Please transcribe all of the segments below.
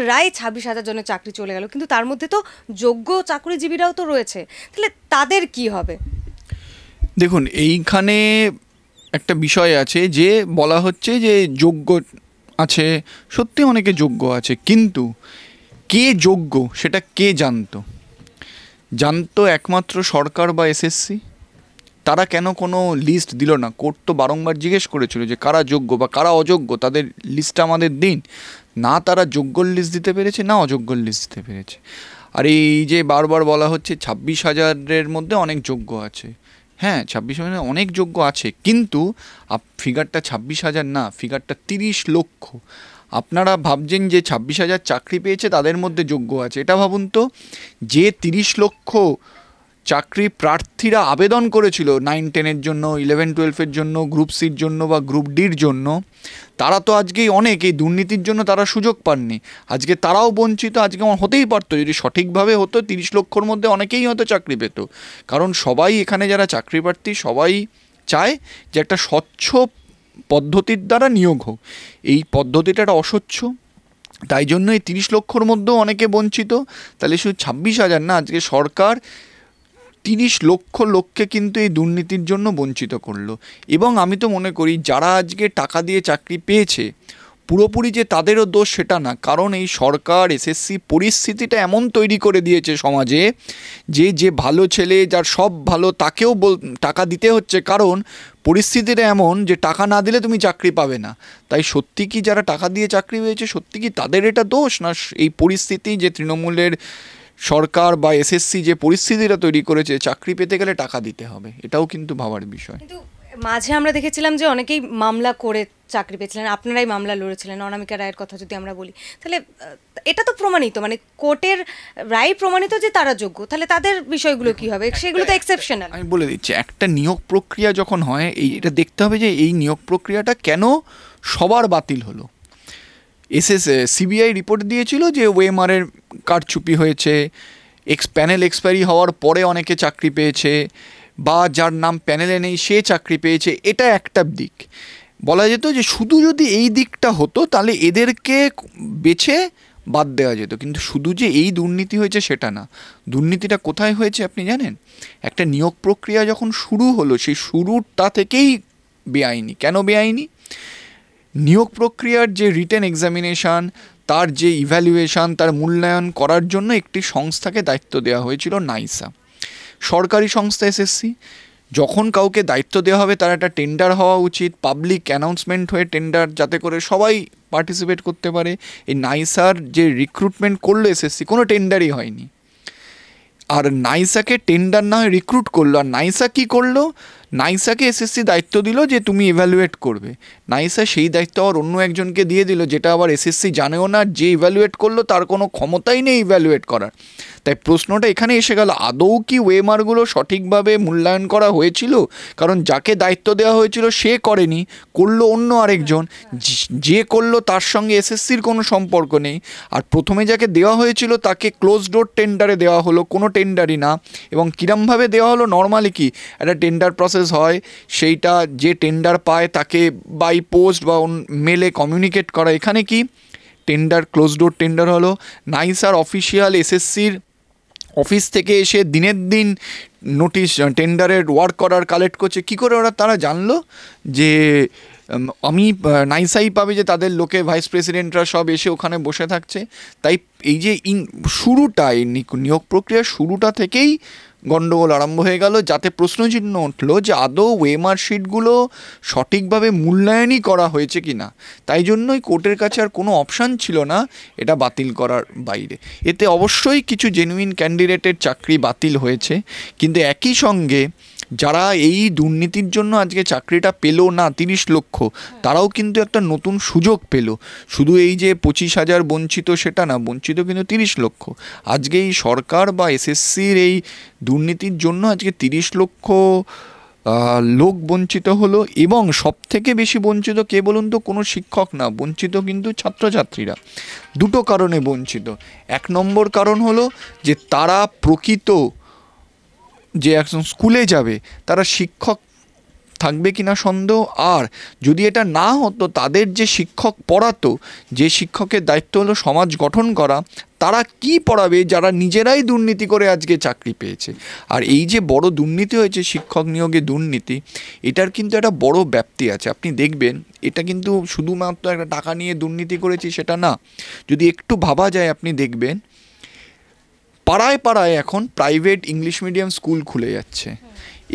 রায় 26,000 জনের চাকরি চলে গেল, কিন্তু তার মধ্যে তো যোগ্য চাকরিজীবীরাও তো রয়েছে, তাহলে তাদের কি হবে? দেখুন, এইখানে একটা বিষয় আছে যে বলা হচ্ছে যে যোগ্য আছে, সত্যি অনেকে যোগ্য আছে, কিন্তু কে যোগ্য সেটা কে জানতো একমাত্র সরকার বা এসএসসি। তারা কেন কোনো লিস্ট দিল না? কোর্ট তো বারংবার জিজ্ঞেস করেছিল যে কারা যোগ্য বা কারা অযোগ্য, তাদের লিস্টটা আমাদের দিন। না তারা যোগ্যর লিস্ট দিতে পেরেছে, না অযোগ্যর লিস্ট দিতে পেরেছে। আর এই যে বারবার বলা হচ্ছে 26,000-এর মধ্যে অনেক যোগ্য আছে, হ্যাঁ 26,000 অনেক যোগ্য আছে, কিন্তু ফিগারটা 26,000 না, ফিগারটা 30 লক্ষ। আপনারা ভাবছেন যে 26,000 চাকরি পেয়েছে তাদের মধ্যে যোগ্য আছে, এটা ভাবুন তো, যে 30 লক্ষ চাকরি প্রার্থীরা আবেদন করেছিল 9-10-এর জন্য, 11-12-এর জন্য, গ্রুপ সির জন্য বা গ্রুপ ডির জন্য, তারা তো আজকেই অনেক এই দুর্নীতির জন্য তারা সুযোগ পাননি, আজকে তারাও বঞ্চিত। আজকে হতেই পারতো, যদি সঠিকভাবে হতো 30 লক্ষর মধ্যে অনেকেই হয়তো চাকরি পেত, কারণ সবাই এখানে যারা চাকরি প্রার্থী সবাই চায় যে একটা স্বচ্ছ পদ্ধতির দ্বারা নিয়োগ হোক। এই পদ্ধতিটা একটা অস্বচ্ছ, তাই জন্য এই 30 লক্ষর মধ্যেও অনেকে বঞ্চিত। তাহলে শুধু 26,000 না, আজকে সরকার 30 লক্ষ লোককে কিন্তু এই দুর্নীতির জন্য বঞ্চিত করলো। এবং আমি তো মনে করি যারা আজকে টাকা দিয়ে চাকরি পেয়েছে পুরোপুরি যে তাদেরও দোষ সেটা না, কারণ এই সরকার এসএসসি পরিস্থিতিটা এমন তৈরি করে দিয়েছে সমাজে যে যে ভালো ছেলে যার সব ভালো তাকেও টাকা দিতে হচ্ছে, কারণ পরিস্থিতিটা এমন যে টাকা না দিলে তুমি চাকরি পাবে না। তাই সত্যি কি যারা টাকা দিয়ে চাকরি পেয়েছে সত্যি কি তাদের এটা দোষ, না এই পরিস্থিতি যে তৃণমূলের সরকার বা এসএসসি যে পরিস্থিতিটা তৈরি করেছে চাকরি পেতে গেলে টাকা দিতে হবে, এটাও কিন্তু ভাবার বিষয়। কিন্তু মাঝে আমরা দেখেছিলাম যে অনেকেই মামলা করে চাকরি পেয়েছিলেন, আপনারাই মামলা লড়েছিলেন। অনামিকা রায়ের কথা যদি আমরা বলি, তাহলে এটা তো প্রমাণিত, মানে কোর্টের রায় প্রমাণিত যে তারা যোগ্য, তাহলে তাদের বিষয়গুলো কি হবে? সেগুলো তো এক্সেপশনাল। আমি বলে দিচ্ছি, একটা নিয়োগ প্রক্রিয়া যখন হয় এটা দেখতে হবে যে এই নিয়োগ প্রক্রিয়াটা কেন সবার বাতিল হলো। সিবিআই রিপোর্ট দিয়েছিল যে ওএমআরের কারচুপি হয়েছে, প্যানেল এক্সপায়ারি হওয়ার পরে অনেকে চাকরি পেয়েছে, বা যার নাম প্যানেলে নেই সে চাকরি পেয়েছে। এটা একটা দিক, বলা যেত যে শুধু যদি এই দিকটা হতো তাহলে এদেরকে বেছে বাদ দেওয়া যেত, কিন্তু শুধু যে এই দুর্নীতি হয়েছে সেটা না। দুর্নীতিটা কোথায় হয়েছে আপনি জানেন? একটা নিয়োগ প্রক্রিয়া যখন শুরু হলো সেই শুরুটা থেকেই বেআইনি। কেন বেআইনি? নিয়োগ প্রক্রিয়ার যে রিটেন এক্সামিনেশান, তার যে ইভ্যালুয়েশান, তার মূল্যায়ন করার জন্য একটি সংস্থাকে দায়িত্ব দেওয়া হয়েছিল, নাইসা, সরকারি সংস্থা। এসএসসি যখন কাউকে দায়িত্ব দেওয়া হবে তার একটা টেন্ডার হওয়া উচিত, পাবলিক অ্যানাউন্সমেন্ট হয়ে টেন্ডার, যাতে করে সবাই পার্টিসিপেট করতে পারে। এই নাইসার যে রিক্রুটমেন্ট করলো এসএসসি, কোনো টেন্ডারই হয়নি। আর নাইসাকে টেন্ডার না হয়ে রিক্রুট করলো, আর নাইসা কী করলো? নাইসাকে এসএসসি দায়িত্ব দিল যে তুমি ইভ্যালুয়েট করবে। নাইসা সেই দায়িত্ব আবার অন্য একজনকে দিয়ে দিল, যেটা আবার এসএসসি জানেও না, যে ইভ্যালুয়েট করলো তার কোনো ক্ষমতাই নেই ইভ্যালুয়েট করার। তাই প্রশ্নটা এখানে এসে গেল, আদৌ কি ওয়েমারগুলো সঠিকভাবে মূল্যায়ন করা হয়েছিল? কারণ যাকে দায়িত্ব দেওয়া হয়েছিল সে করেনি, করলো অন্য আরেকজন, যে করলো তার সঙ্গে এসএসসির কোনো সম্পর্ক নেই। আর প্রথমে যাকে দেওয়া হয়েছিল তাকে ক্লোজ ডোর টেন্ডারে দেওয়া হলো, কোনো টেন্ডারই না। এবং কিরমভাবে দেওয়া হলো? নর্মালি কি একটা টেন্ডার প্রসেস হয়, সেইটা যে টেন্ডার পায় তাকে বাই পোস্ট বা মেলে কমিউনিকেট করা। এখানে কি টেন্ডার ক্লোজ ডোর টেন্ডার হলো। নাইসার অফিসিয়াল এসএসসির অফিস থেকে এসে দিনের দিন নোটিশ টেন্ডারের ওয়ার্ক করার কালেক্ট করছে। কী করে তারা জানলো যে আমি নাইসাই পাবে যে তাদের লোকে ভাইস প্রেসিডেন্টরা সব এসে ওখানে বসে থাকছে? তাই এই যে শুরুটা, এই নিয়োগ প্রক্রিয়ার শুরুটা থেকেই গণ্ডগোল আরম্ভ হয়ে গেল, যাতে প্রশ্নচিহ্ন উঠলো যে আদৌ ওয়েমার শিটগুলো সঠিকভাবে মূল্যায়নই করা হয়েছে কি না। তাই জন্যই কোর্টের কাছে আর কোনো অপশান ছিল না এটা বাতিল করার বাইরে। এতে অবশ্যই কিছু জেনুইন ক্যান্ডিডেটের চাকরি বাতিল হয়েছে, কিন্তু একই সঙ্গে যারা এই দুর্নীতির জন্য আজকে চাকরিটা পেলো না 30 লক্ষ, তারাও কিন্তু একটা নতুন সুযোগ পেল। শুধু এই যে 25,000 বঞ্চিত সেটা না, বঞ্চিত কিন্তু 30 লক্ষ। আজকে এই সরকার বা এসএসসির এই দুর্নীতির জন্য আজকে 30 লক্ষ লোক বঞ্চিত হলো। এবং সবথেকে বেশি বঞ্চিত কে বলুন তো? কোনো শিক্ষক না, বঞ্চিত কিন্তু ছাত্রছাত্রীরা। দুটো কারণে বঞ্চিত। 1 নম্বর কারণ হলো যে তারা প্রকৃত যে একজন স্কুলে যাবে, তারা শিক্ষক থাকবে কিনা সন্দেহ। আর যদি এটা না হতো, তাদের যে শিক্ষক পড়াতো, যে শিক্ষকের দায়িত্ব হলো সমাজ গঠন করা, তারা কি পড়াবে যারা নিজেরাই দুর্নীতি করে আজকে চাকরি পেয়েছে? আর এই যে বড় দুর্নীতি হয়েছে, শিক্ষক নিয়োগে দুর্নীতি, এটার কিন্তু একটা বড় ব্যাপ্তি আছে। আপনি দেখবেন এটা কিন্তু শুধুমাত্র একটা টাকা নিয়ে দুর্নীতি করেছি সেটা না। যদি একটু ভাবা যায়, আপনি দেখবেন পাড়ায় পাড়ায় এখন প্রাইভেট ইংলিশ মিডিয়াম স্কুল খুলে যাচ্ছে,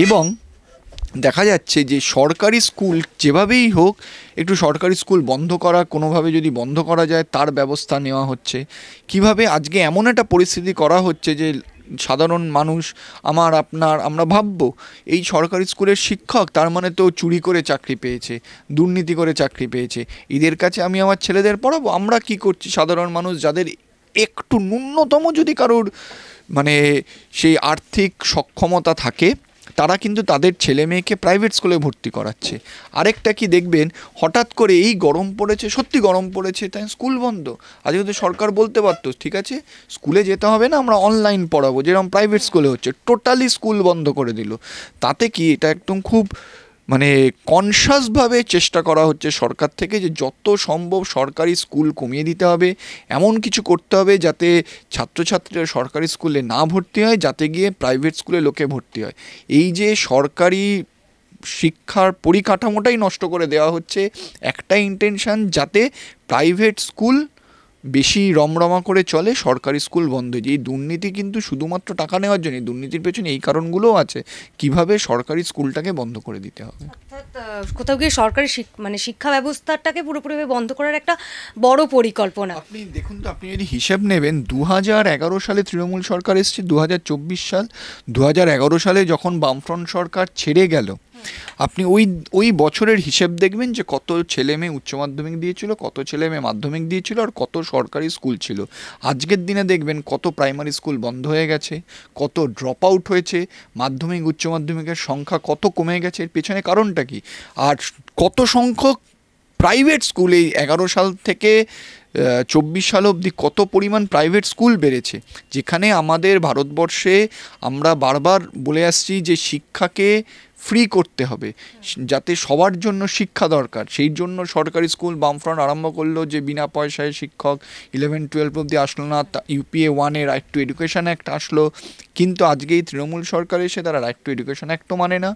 এবং দেখা যাচ্ছে যে সরকারি স্কুল যেভাবেই হোক একটু সরকারি স্কুল বন্ধ করা, কোনোভাবে যদি বন্ধ করা যায় তার ব্যবস্থা নেওয়া হচ্ছে। কিভাবে আজকে এমন একটা পরিস্থিতি করা হচ্ছে যে সাধারণ মানুষ, আমরা ভাববো এই সরকারি স্কুলের শিক্ষক, তার মানে তো চুরি করে চাকরি পেয়েছে, দুর্নীতি করে চাকরি পেয়েছে, এদের কাছে আমি আমার ছেলেদের পড়াবো? আমরা কি করছি সাধারণ মানুষ, যাদের একটু ন্যূনতম যদি কারোর মানে সেই আর্থিক সক্ষমতা থাকে, তারা কিন্তু তাদের ছেলে মেয়েকে প্রাইভেট স্কুলে ভর্তি করাচ্ছে। আরেকটা কি দেখবেন, হঠাৎ করে এই গরম পড়েছে, সত্যি গরম পড়েছে, তাই স্কুল বন্ধ। আজকে তো সরকার বলতে পারতো ঠিক আছে স্কুলে যেতে হবে না, আমরা অনলাইন পড়াবো, যেরকম প্রাইভেট স্কুলে হচ্ছে। টোটালি স্কুল বন্ধ করে দিল। তাতে কি এটা একদম খুব মানে কনসাসভাবে চেষ্টা করা হচ্ছে সরকার থেকে যে যত সম্ভব সরকারি স্কুল কমিয়ে দিতে হবে, এমন কিছু করতে হবে যাতে ছাত্রছাত্রীরা সরকারি স্কুলে না ভর্তি হয়, যাতে গিয়ে প্রাইভেট স্কুলে লোকে ভর্তি হয়। এই যে সরকারি শিক্ষার পরিকাঠামোটাই নষ্ট করে দেওয়া হচ্ছে, একটাই ইন্টেনশন, যাতে প্রাইভেট স্কুল বেশি রমরমা করে চলে, সরকারি স্কুল বন্ধ। যে এই দুর্নীতি কিন্তু শুধুমাত্র টাকা নেওয়ার জন্য, দুর্নীতির পেছনে এই কারণগুলোও আছে, কিভাবে সরকারি স্কুলটাকে বন্ধ করে দিতে হবে। অর্থাৎ কোথাও গিয়ে সরকারি মানে শিক্ষা ব্যবস্থাটাকে পুরোপুরিভাবে বন্ধ করার একটা বড় পরিকল্পনা। আপনি দেখুন তো, আপনি যদি হিসেব নেবেন, 2011 সালে তৃণমূল সরকার এসেছে, 2024 সাল, 2011 সালে যখন বামফ্রন্ট সরকার ছেড়ে গেল, আপনি ওই বছরের হিসেব দেখবেন যে কত ছেলে মেয়ে উচ্চ মাধ্যমিক দিয়েছিল, কত ছেলে মেয়ে মাধ্যমিক দিয়েছিল, আর কত সরকারি স্কুল ছিল। আজকের দিনে দেখবেন কত প্রাইমারি স্কুল বন্ধ হয়ে গেছে, কত ড্রপ আউট হয়েছে, মাধ্যমিক উচ্চ মাধ্যমিকের সংখ্যা কত কমে গেছে। এর পেছনে কারণটা কি? আর কত সংখ্যক প্রাইভেট স্কুল এই 11 সাল থেকে 24 সাল অবধি কত পরিমাণ প্রাইভেট স্কুল বেড়েছে, যেখানে আমাদের ভারতবর্ষে আমরা বারবার বলে আসছি যে শিক্ষাকে ফ্রি করতে হবে, যাতে সবার জন্য শিক্ষা দরকার। সেই জন্য সরকারি স্কুল বামফ্রন্ট আরম্ভ করলো যে বিনা পয়সায় শিক্ষক 11-12 অবধি আসলো না, UPA 1-এ রাইট টু এডুকেশন অ্যাক্ট আসলো। কিন্তু আজকে এই তৃণমূল সরকার এসে তারা রাইট টু এডুকেশন অ্যাক্টও মানে না।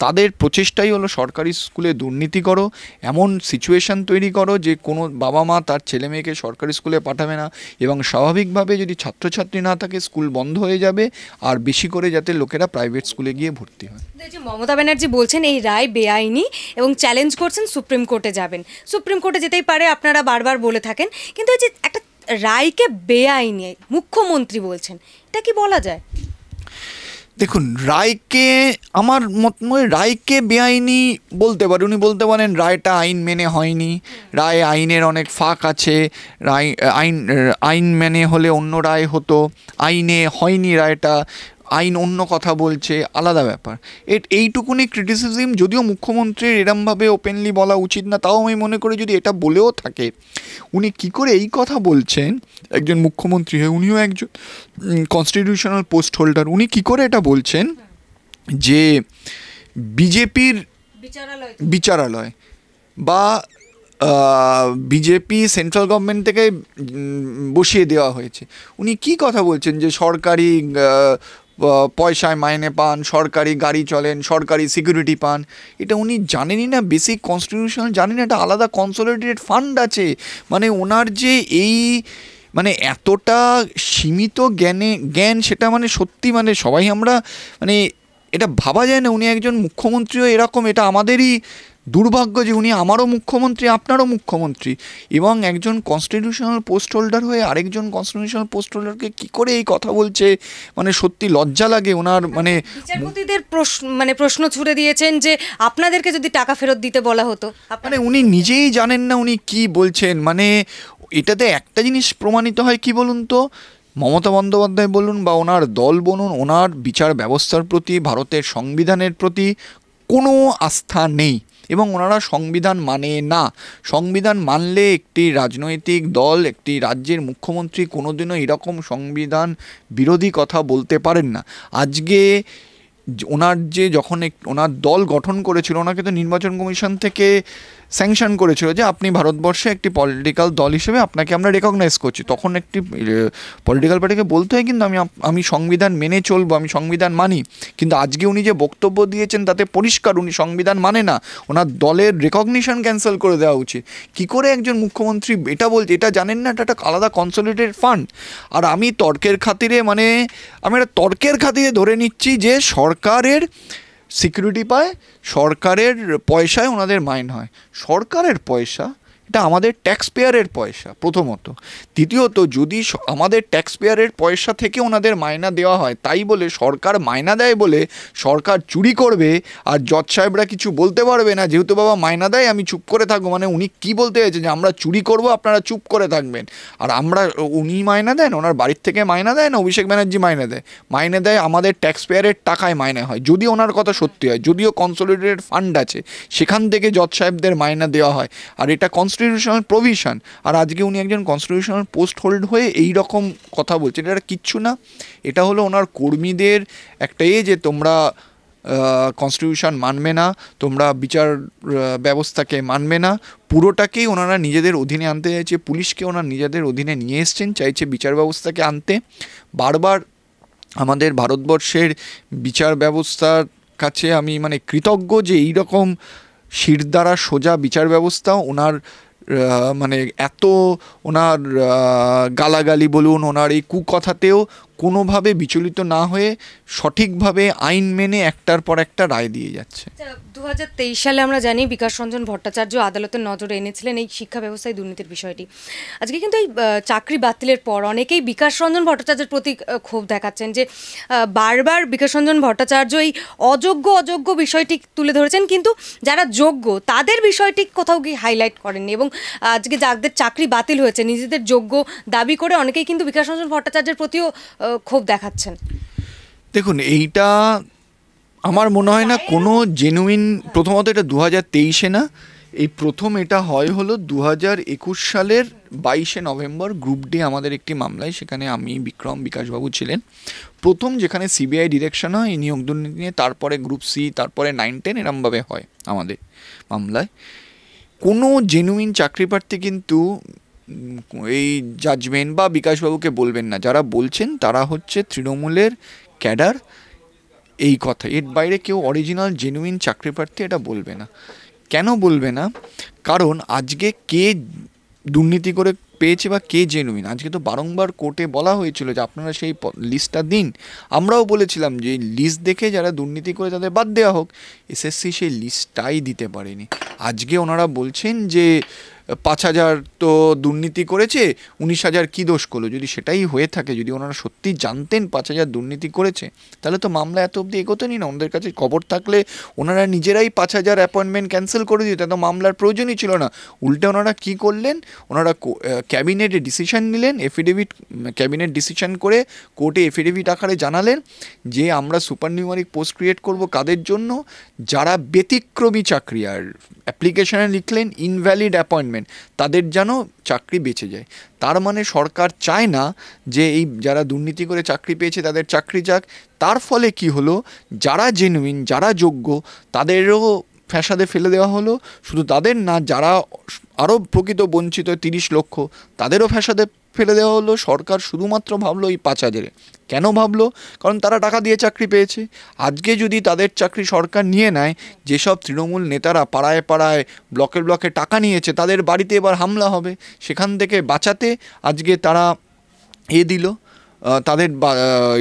তাদের প্রচেষ্টাই হলো সরকারি স্কুলে দুর্নীতি করো, এমন সিচুয়েশান তৈরি করো যে কোনো বাবা মা তার ছেলে মেয়েকে সরকারি স্কুলে পাঠাবে না, এবং স্বাভাবিকভাবে যদি ছাত্রছাত্রী না থাকে স্কুল বন্ধ হয়ে যাবে, আর বেশি করে যাতে লোকেরা প্রাইভেট স্কুলে গিয়ে ভর্তি হয়। যে মমতা ব্যানার্জি বলছেন এই রায় বেআইনি এবং চ্যালেঞ্জ করছেন সুপ্রিম কোর্টে যাবেন, সুপ্রিম কোর্টে যেতেই পারে, আপনারা বারবার বলে থাকেন, কিন্তু এই যে একটা রায়কে বেআইনি মুখ্যমন্ত্রী বলছেন, এটা কি বলা যায়? দেখুন, রায়কে আমার রায়কে বেআইনি বলতে পারে, উনি বলতে পারেন রায়টা আইন মেনে হয়নি, রায় আইনের অনেক ফাঁক আছে, আইন মেনে হলে অন্য রায় হতো, আইনে হয়নি রায়টা, আইন অন্য কথা বলছে, আলাদা ব্যাপার। এইটুকুনি ক্রিটিসিজম, যদিও মুখ্যমন্ত্রীর এরমভাবে ওপেনলি বলা উচিত না, তাও আমি মনে করি যদি এটা বলেও থাকে, উনি কি করে এই কথা বলছেন, একজন মুখ্যমন্ত্রী হয়ে, উনিও একজন কনস্টিটিউশনাল পোস্ট হোল্ডার, উনি কি করে এটা বলছেন যে বিজেপির বিচারালয় বা বিজেপি সেন্ট্রাল গভর্নমেন্ট থেকে বসিয়ে দেওয়া হয়েছে? উনি কি কথা বলছেন যে সরকারি পয়সায় মাইনে পান, সরকারি গাড়ি চলেন, সরকারি সিকিউরিটি পান? এটা উনি জানেনই না, বেসিক কনস্টিটিউশনাল জানেন, একটা আলাদা কনসোলিডেটেড ফান্ড আছে। মানে ওনার যে এই মানে এতটা সীমিত জ্ঞান, সেটা মানে সত্যি মানে সবাই আমরা মানে এটা ভাবা যায় না। উনি একজন মুখ্যমন্ত্রীও এরকম, এটা আমাদেরই দুর্ভাগ্য যে উনি আমারও মুখ্যমন্ত্রী, আপনারও মুখ্যমন্ত্রী, এবং একজন কনস্টিটিউশনাল পোস্ট হোল্ডার হয়ে আরেকজন কনস্টিটিউশনাল পোস্ট হোল্ডারকে কী করে এই কথা বলছে, মানে সত্যি লজ্জা লাগে ওনার। মানে বিচারপতিদের প্রশ্ন ছুড়ে দিয়েছেন যে আপনাদেরকে যদি টাকা ফেরত দিতে বলা হতো, মানে উনি নিজেই জানেন না উনি কি বলছেন। মানে এটাতে একটা জিনিস প্রমাণিত হয়, কি বলুন তো, মমতা বন্দ্যোপাধ্যায় বলুন বা ওনার দল বলুন, ওনার বিচার ব্যবস্থার প্রতি, ভারতের সংবিধানের প্রতি কোনো আস্থা নেই, এবং ওনারা সংবিধান মানে না। সংবিধান মানলে একটি রাজনৈতিক দল, একটি রাজ্যের মুখ্যমন্ত্রী কোনোদিনও এরকম সংবিধান বিরোধী কথা বলতে পারেন না। আজকে ওনার যে যখন ওনার দল গঠন করেছিল ওনাকে তো নির্বাচন কমিশন থেকে স্যাংশন করেছিল যে আপনি ভারতবর্ষে একটি পলিটিক্যাল দল হিসেবে আপনাকে আমরা রেকগনাইজ করছি। তখন একটি পলিটিক্যাল পার্টিকে বলতে হয় কিন্তু আমি সংবিধান মেনে চলবো, আমি সংবিধান মানি। কিন্তু আজকে উনি যে বক্তব্য দিয়েছেন তাতে পরিষ্কার উনি সংবিধান মানে না, ওনার দলের রেকগনিশন ক্যান্সেল করে দেওয়া উচিত। কি করে একজন মুখ্যমন্ত্রী এটা বলছে? এটা জানেন না এটা একটা আলাদা কনসলিডেটেড ফান্ড। আর আমি তর্কের খাতিরে আমি একটা তর্কের খাতিরে ধরে নিচ্ছি যে সরকারের সিকিউরিটি পায়, সরকারের পয়সায় ওনাদের মাইন হয়। সরকারের পয়সা, এটা আমাদের ট্যাক্স পেয়ারের পয়সা প্রথমত। দ্বিতীয়ত, যদি আমাদের ট্যাক্স পেয়ারের পয়সা থেকে ওনাদের মাইনা দেওয়া হয়, তাই বলে সরকার মাইনা দেয় বলে সরকার চুরি করবে আর জজ সাহেবরা কিছু বলতে পারবে না, যেহেতু বাবা মাইনা দেয় আমি চুপ করে থাকবো। মানে উনি কি বলতে চাইছেন যে আমরা চুরি করব, আপনারা চুপ করে থাকবেন? আর উনি মাইনা দেন, ওনার বাড়ির থেকে মাইনা দেয় না অভিষেক ব্যানার্জি মাইনে দেয় আমাদের ট্যাক্স পেয়ারের টাকায় মাইনে হয়। যদি ওনার কথা সত্যি হয়, যদিও কনসলিডেটেড ফান্ড আছে সেখান থেকে জজ সাহেবদের মাইনা দেওয়া হয়, আর এটা কনস্টিটিউশনাল প্রভিশন। আর আজকে উনি একজন কনস্টিটিউশনাল পোস্ট হোল্ড হয়ে এই রকম কথা বলছেন, এটা কিচ্ছু না। এটা হলো ওনার কর্মীদের একটা যে তোমরা কনস্টিটিউশন মানবে না, তোমরা বিচার ব্যবস্থাকে মানবে না, পুরোটাকেই ওনারা নিজেদের অধীনে আনতে চাইছে। পুলিশকে ওনারা নিজেদের অধীনে নিয়ে এসছেন, চাইছে বিচার ব্যবস্থাকে আনতে। বারবার আমাদের ভারতবর্ষের বিচার ব্যবস্থার কাছে আমি কৃতজ্ঞ যে এইরকম শিরদাঁড়া সোজা বিচার ব্যবস্থা। ওনার এত ওনার গালাগালি বলুন, ওনার এই কুকথাতেও কোনোভাবে বিচলিত না হয়ে সঠিকভাবে আইন মেনে একটার পর একটা রায় দিয়ে যাচ্ছে। 2023 সালে আমরা জানি বিকাশ রঞ্জন ভট্টাচার্য আদালতের নজরে এনেছিলেন এই শিক্ষা ব্যবস্থায় দুর্নীতির বিষয়টি। আজকে কিন্তু এই চাকরি বাতিলের পর অনেকেই বিকাশ রঞ্জন ভট্টাচার্যের প্রতি ক্ষোভ দেখাচ্ছেন যে বারবার বিকাশ রঞ্জন ভট্টাচার্য এই অযোগ্য বিষয়টি তুলে ধরেছেন, কিন্তু যারা যোগ্য তাদের বিষয়টি কোথাও গিয়ে হাইলাইট করেননি। এবং আজকে যাদের চাকরি বাতিল হয়েছে নিজেদের যোগ্য দাবি করে অনেকেই কিন্তু বিকাশ রঞ্জন ভট্টাচার্যের প্রতিও ক্ষোভ দেখাচ্ছেন। দেখুন, এইটা আমার মনে হয় না কোনো জেনুইন, প্রথমত এটা 2023-এ না, এই প্রথম এটা হলো 2021 সালের 22শে নভেম্বর গ্রুপ ডি আমাদের একটি মামলায়, সেখানে আমি বিকাশবাবু ছিলেন। প্রথম যেখানে সিবিআই ডিরেকশন হয় এই নিয়োগ দুর্নীতি নিয়ে, তারপরে গ্রুপ সি, তারপরে 9-10 এরমভাবে হয় আমাদের মামলায়। কোনো জেনুইন চাকরি প্রার্থী কিন্তু এই জাজমেন্ট বা বিকাশবাবুকে বলবেন না। যারা বলছেন তারা হচ্ছে তৃণমূলের ক্যাডার, এই কথা। এর বাইরে কেউ অরিজিনাল জেনুইন চাকরি প্রার্থী এটা বলবে না। কেন বলবে না? কারণ আজকে কে দুর্নীতি করে পেয়েছে বা কে জেনুইন, আজকে তো বারংবার কোর্টে বলা হয়েছিল যে আপনারা সেই লিস্টটা দিন। আমরাও বলেছিলাম যে লিস্ট দেখে যারা দুর্নীতি করে তাদের বাদ দেওয়া হোক। এসএসসি সেই লিস্টটাই দিতে পারেনি। আজকে ওনারা বলছেন যে 5,000 তো দুর্নীতি করেছে, 19,000 কী দোষ করলো। যদি সেটাই হয়ে থাকে, যদি ওনারা সত্যি জানতেন 5,000 দুর্নীতি করেছে, তাহলে তো মামলা এত অবধি এগোতেনি না। ওনাদের কাছে খবর থাকলে ওনারা নিজেরাই 5,000 অ্যাপয়েন্টমেন্ট ক্যান্সেল করে দিত, তো মামলার প্রয়োজনই ছিল না। উল্টে ওনারা কী করলেন, ওনারা ক্যাবিনেটে ডিসিশন নিলেন, ক্যাবিনেট ডিসিশন করে কোর্টে এফিডেভিট আকারে জানালেন যে আমরা সুপার নিউমারিক পোস্ট ক্রিয়েট করব কাদের জন্য, যারা ব্যতিক্রমী চাকরি, আর অ্যাপ্লিকেশনে লিখলেন ইনভ্যালিড অ্যাপয়েন্টমেন্ট, তাদের যেন চাকরি বেঁচে যায়। তার মানে সরকার চায় না যে এই যারা দুর্নীতি করে চাকরি পেয়েছে তাদের চাকরি যাক। তার ফলে কি হলো, যারা জেনুইন, যারা যোগ্য, তাদেরও ফ্যাসাদে ফেলে দেওয়া হলো। শুধু তাদের না, যারা আরও প্রকৃত বঞ্চিত 30 লক্ষ, তাদেরও ফ্যাসাদে ফেলে দেওয়া হলো। সরকার শুধুমাত্র ভাবলো এই 5,000-এ। কেন ভাবলো? কারণ তারা টাকা দিয়ে চাকরি পেয়েছে। আজকে যদি তাদের চাকরি সরকার নিয়ে নেয়, যেসব তৃণমূল নেতারা পাড়ায় পাড়ায় ব্লকে টাকা নিয়েছে, তাদের বাড়িতে এবার হামলা হবে। সেখান থেকে বাঁচাতে আজকে তারা দিল, তাদের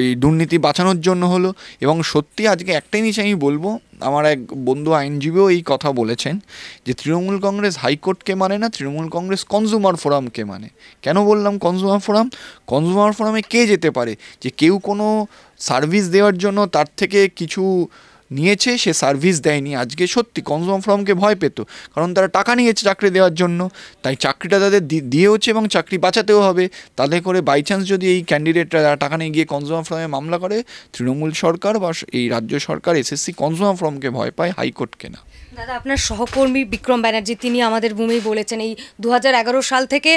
এই দুর্নীতি বাঁচানোর জন্য হলো। এবং সত্যি আজকে একটাই জিনিস আমি বলবো, আমার এক বন্ধু আইনজীবীও এই কথা বলেছেন যে তৃণমূল কংগ্রেস হাইকোর্টকে মানে না, তৃণমূল কংগ্রেস কনজিউমার ফোরামকে মানে। কেন বললাম কনজিউমার ফোরাম? কনজিউমার ফোরামে কে যেতে পারে? যে কেউ কোনো সার্ভিস দেওয়ার জন্য তার থেকে কিছু নিয়েছে, সে সার্ভিস দেয়নি। আজকে সত্যি কনজিউমার ফোরামকে ভয় পেত, কারণ তারা টাকা নিয়েছে চাকরি দেওয়ার জন্য। তাই চাকরিটা তাদের দিয়েওছে এবং চাকরি বাঁচাতেও হবে। তাদের করে বাই চান্স যদি এই ক্যান্ডিডেটরা টাকা নিয়ে গিয়ে কনজিউমার ফোরামে মামলা করে, তৃণমূল সরকার বা এই রাজ্য সরকার, এসএসসি কনজিউমার ফোরামকে ভয় পায়, হাইকোর্টকে না। দাদা, আপনার সহকর্মী বিক্রম ব্যানার্জি তিনি আমাদের ভূমি বলেছেন এই 2011 সাল থেকে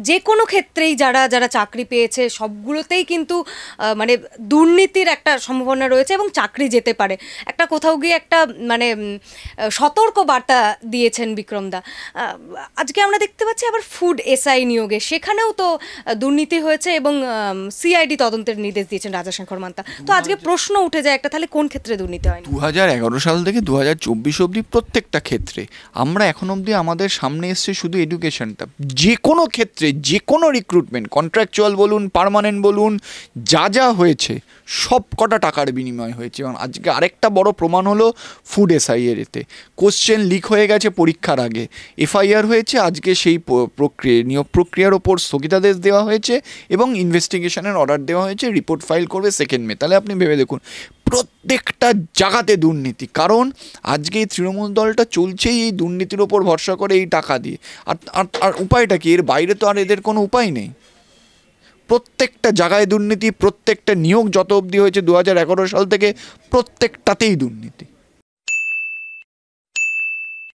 যে কোনো ক্ষেত্রেই যারা যারা চাকরি পেয়েছে সবগুলোতেই কিন্তু মানে দুর্নীতির একটা সম্ভাবনা রয়েছে এবং চাকরি যেতে পারে। একটা কোথাও গিয়ে একটা মানে সতর্ক বার্তা দিয়েছেন বিক্রমদা। আজকে আমরা দেখতে পাচ্ছি আবার ফুড এসআই নিয়োগে সেখানেও তো দুর্নীতি হয়েছে এবং সিআইডি তদন্তের নির্দেশ দিয়েছেন রাজাশেখর মান্তা। তো আজকে প্রশ্ন উঠে যায় একটা, তাহলে কোন ক্ষেত্রে দুর্নীতি হয়নি? 2011 সাল থেকে 2024 অবধি প্রত্যেকটা ক্ষেত্রে আমরা এখন অবধি আমাদের সামনে এসছে শুধু এডুকেশনটা, যে কোনো ক্ষেত্রে যে কোনো রিক্রুটমেন্ট, কন্ট্রাকচুয়াল বলুন, পার্মানেন্ট বলুন, যা যা হয়েছে সব কটা টাকার বিনিময় হয়েছে। এবং আজকে আরেকটা বড় প্রমাণ হলো ফুড এসআইয়ের এতে কোশ্চেন লিক হয়ে গেছে পরীক্ষার আগে, এফআইআর হয়েছে, আজকে সেই নিয়োগ প্রক্রিয়ার ওপর স্থগিতাদেশ দেওয়া হয়েছে এবং ইনভেস্টিগেশনের অর্ডার দেওয়া হয়েছে, রিপোর্ট ফাইল করবে 2 মে। তাহলে আপনি ভেবে দেখুন প্রত্যেকটা জায়গাতে দুর্নীতি, কারণ আজকে এই তৃণমূল দলটা চলছেই এই দুর্নীতির ওপর ভরসা করে, এই টাকা দিয়ে। আর উপায়টা কি? এর বাইরে তো আর এদের কোনো উপায় নেই। প্রত্যেকটা জায়গায় দুর্নীতি, প্রত্যেকটা নিয়োগ যত অবধি হয়েছে 2011 সাল থেকে প্রত্যেকটাতেই দুর্নীতি।